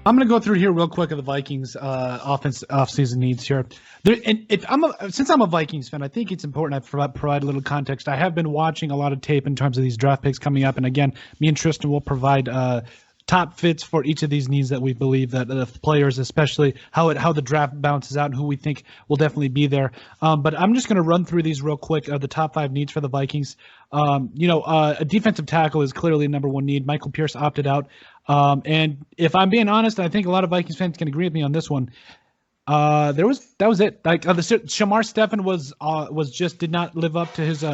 I'm going to go through here real quick of the Vikings off-season needs here. Since I'm a Vikings fan, I think it's important I provide a little context. I have been watching a lot of tape in terms of these draft picks coming up, and again, me and Tristan will provide top fits for each of these needs that we believe that the players, especially how the draft bounces out and who we think will definitely be there. But I'm just going to run through these real quick. The top 5 needs for the Vikings. A defensive tackle is clearly number one need. Michael Pierce opted out. And if I'm being honest, I think a lot of Vikings fans can agree with me on this one. That was it. Like Shamar Stephen did not live up to his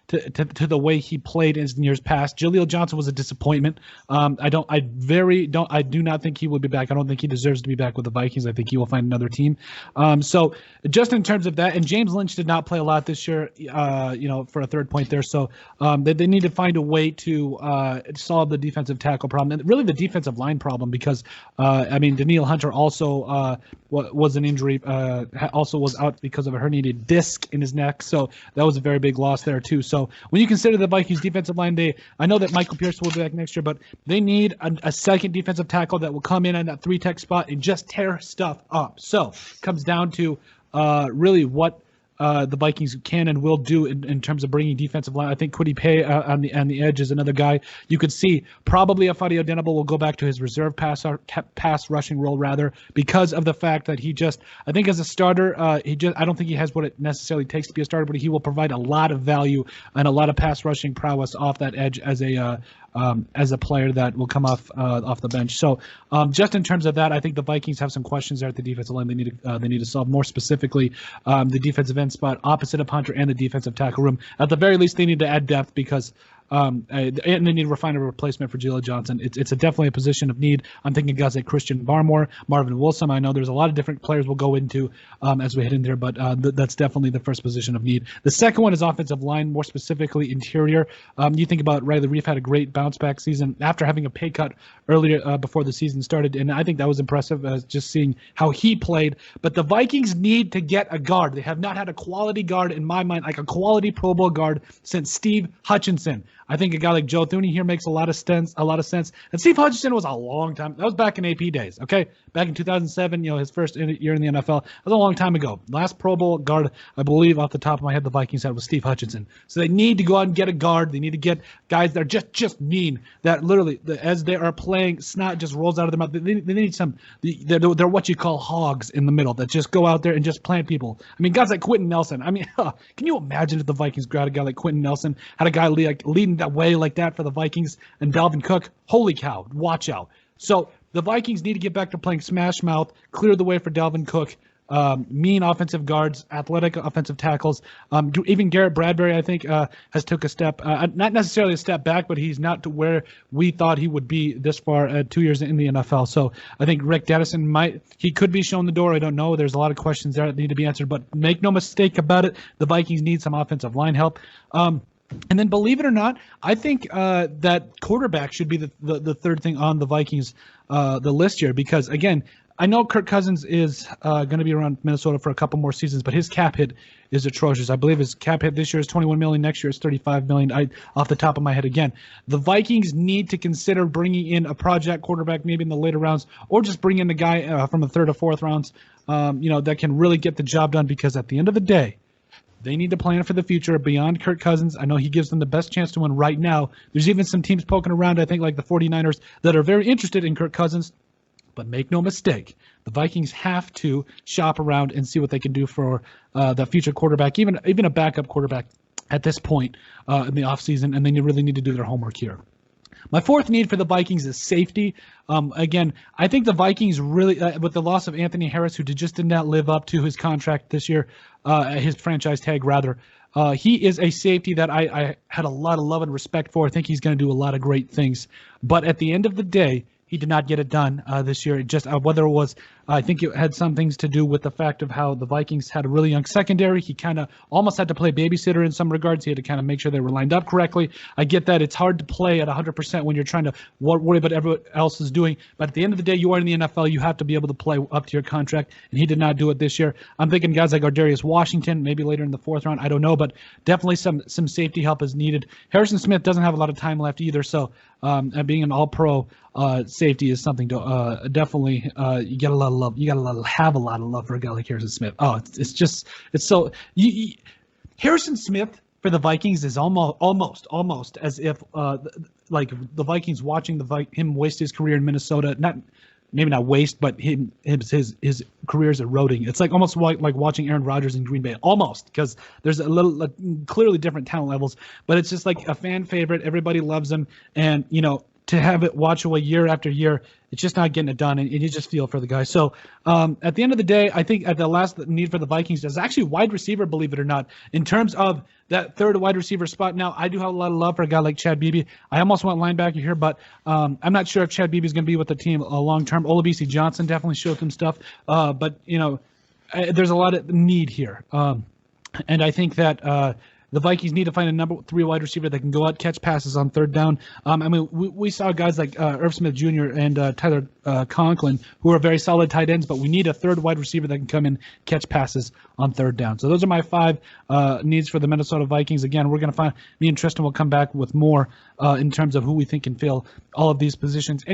to the way he played in years past. Jaleel Johnson was a disappointment. I do not think he will be back. I don't think he deserves to be back with the Vikings. I think he will find another team. So just in terms of that, and James Lynch did not play a lot this year. For a third point there. So they need to find a way to solve the defensive tackle problem and really the defensive line problem because Daniil Hunter also was an injury. Also was out because of a herniated disc in his neck. So that was a very big loss there too. So when you consider the Vikings defensive line, I know that Michael Pierce will be back next year, but they need a second defensive tackle that will come in on that 3-tech spot and just tear stuff up. So it comes down to really what the Vikings can and will do in terms of bringing defensive line. I think Kwity Paye on the edge is another guy. You could see probably Afadi Odenigbo will go back to his reserve pass rushing role rather because of the fact that I think as a starter, I don't think he has what it necessarily takes to be a starter, but he will provide a lot of value and a lot of pass rushing prowess off that edge as a player that will come off the bench. So just in terms of that, I think the Vikings have some questions there at the defensive line. They need to solve more specifically the defensive end spot opposite of Hunter and the defensive tackle room. At the very least, they need to add depth because and they need to find a replacement for Jaleel Johnson. It's definitely a position of need. I'm thinking guys like Christian Barmore, Marvin Wilson. I know there's a lot of different players we'll go into as we head in there, but that's definitely the first position of need. The second one is offensive line, more specifically interior. You think about Riley Reef had a great bounce back season after having a pay cut earlier before the season started, and I think that was impressive just seeing how he played. But the Vikings need to get a guard. They have not had a quality guard in my mind, like a quality Pro Bowl guard since Steve Hutchinson. I think a guy like Joe Thuney here makes a lot of sense. And Steve Hutchinson was a long time. That was back in AP days, okay? Back in 2007, his first year in the NFL. That was a long time ago. Last Pro Bowl guard, I believe, off the top of my head, the Vikings had was Steve Hutchinson. So they need to go out and get a guard. They need to get guys that are just mean. That literally, as they are playing, snot just rolls out of their mouth. They need some. They're what you call hogs in the middle that just go out there and just plant people. I mean, guys like Quentin Nelson. I mean, can you imagine if the Vikings got a guy like Quentin Nelson, had a guy leading that way like that for the Vikings and Dalvin Cook? Holy cow, watch out. So the Vikings need to get back to playing smash mouth, clear the way for Dalvin Cook, mean offensive guards, athletic offensive tackles. Even Garrett Bradbury, I think, has took a step, not necessarily a step back, but he's not to where we thought he would be this far 2 years in the NFL. So I think Rick Dennison he could be shown the door. I don't know. There's a lot of questions there that need to be answered, but make no mistake about it, the Vikings need some offensive line help. And then, believe it or not, I think that quarterback should be the third thing on the Vikings the list here because, again, I know Kirk Cousins is going to be around Minnesota for a couple more seasons, but his cap hit is atrocious. I believe his cap hit this year is $21 million. Next year is $35 million. Off the top of my head, again, the Vikings need to consider bringing in a project quarterback, maybe in the later rounds, or just bring in the guy from the third or fourth rounds, that can really get the job done. Because at the end of the day, they need to plan for the future beyond Kirk Cousins. I know he gives them the best chance to win right now. There's even some teams poking around, I think, like the 49ers, that are very interested in Kirk Cousins. But make no mistake, the Vikings have to shop around and see what they can do for the future quarterback, even a backup quarterback at this point in the offseason, and then you really need to do their homework here. My fourth need for the Vikings is safety. Again, I think the Vikings really, with the loss of Anthony Harris, who just did not live up to his contract this year, his franchise tag rather, he is a safety that I had a lot of love and respect for. I think he's going to do a lot of great things. But at the end of the day, he did not get it done this year. Just whether it was I think it had some things to do with the fact of how the Vikings had a really young secondary. He kind of almost had to play babysitter in some regards. He had to kind of make sure they were lined up correctly. I get that it's hard to play at 100% when you're trying to worry about everyone else is doing. But at the end of the day, you are in the NFL. You have to be able to play up to your contract, and he did not do it this year. I'm thinking guys like Ardarius Washington, maybe later in the fourth round. I don't know, but definitely some safety help is needed. Harrison Smith doesn't have a lot of time left either, so and being an All-Pro safety is something to definitely you get a lot of love. You got to have a lot of love for a guy like Harrison Smith. Oh, it's so Harrison Smith for the Vikings is almost as if like the Vikings watching him waste his career in Minnesota. Maybe not waste, but his career is eroding. It's like almost like watching Aaron Rodgers in Green Bay, almost, because there's a little clearly different talent levels, but it's just like a fan favorite. Everybody loves him, and to have it watch away year after year, it's just not getting it done, and you just feel for the guy. So at the end of the day, I think at the last need for the Vikings is actually wide receiver, believe it or not, in terms of that third wide receiver spot. Now, I do have a lot of love for a guy like Chad Beebe. I almost went linebacker here, but I'm not sure if Chad Beebe is going to be with the team long term. Olabisi Johnson definitely showed some stuff, but there's a lot of need here, and I think that the Vikings need to find a number 3 wide receiver that can go out, catch passes on third down. We saw guys like Irv Smith Jr. and Tyler Conklin, who are very solid tight ends, but we need a third wide receiver that can come in, catch passes on third down. So those are my 5 needs for the Minnesota Vikings. Again, we're going to me and Tristan will come back with more in terms of who we think can fill all of these positions.